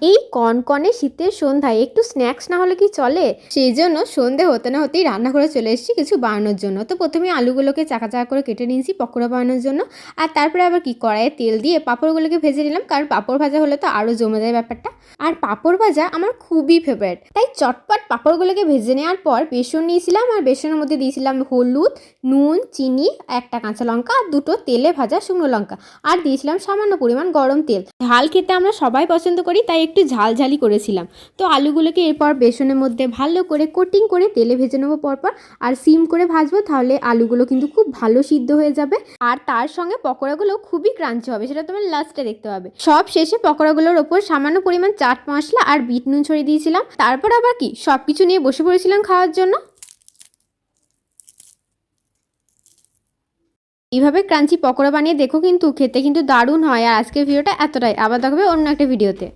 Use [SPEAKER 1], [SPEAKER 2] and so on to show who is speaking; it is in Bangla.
[SPEAKER 1] এই কনকনে শীতের সন্ধ্যায় একটু স্ন্যাক্স না হলে কি চলে? সেই জন্য সন্ধে হতে না হতেই রান্নাঘরে চলে এসেছি কিছু বানানোর জন্য। তো প্রথমে আলুগুলোকে চাকা চাকা করে কেটে নিয়েছি পকোড়া বানানোর জন্য। আর তারপরে আবার কি কড়াইয়ে তেল দিয়ে পাঁপড়গুলোকে ভেজে নিলাম, কারণ পাঁপড় ভাজা হলে তো আরও জমে যায় ব্যাপারটা। আর পাঁপড় ভাজা আমার খুবই ফেভারিট, তাই চটপট পাঁপড়গুলোকে ভেজে নেওয়ার পর বেসন নিয়েছিলাম, আর বেসনের মধ্যে দিয়েছিলাম হলুদ, নুন, চিনি, একটা কাঁচা লঙ্কা আর দুটো তেলে ভাজা শুকনো লঙ্কা, আর দিয়েছিলাম সামান্য পরিমাণ গরম তেল। ঝাল খেতে আমরা সবাই পছন্দ করি, তাই একটু ঝালঝালি করেছিলাম। তো আলুগুলোকে এরপর বেসনের মধ্যে ভালো করে কোটিং করে তেলে ভেজে নেবো পরপর, আর সিম করে ভাজবো, তাহলে আলুগুলো কিন্তু খুব ভালো সিদ্ধ হয়ে যাবে। আর তার সঙ্গে পকোড়াগুলো খুবই ক্রাঞ্চি হবে, সেটা তোমার লাস্টে দেখতে পাবে। সব শেষে পকোড়াগুলোর ওপর সামান্য পরিমাণ চাট মশলা আর বিট নুন ছড়িয়ে দিয়েছিলাম। তারপর আবার কি সবকিছু নিয়ে বসে পড়েছিলাম খাওয়ার জন্য। এইভাবে ক্রাঞ্চি পকোড়া বানিয়ে দেখো, কিন্তু খেতে কিন্তু দারুণ হয়। আর আজকের ভিডিওটা এতটাই, আবার দেখবে অন্য একটা ভিডিওতে।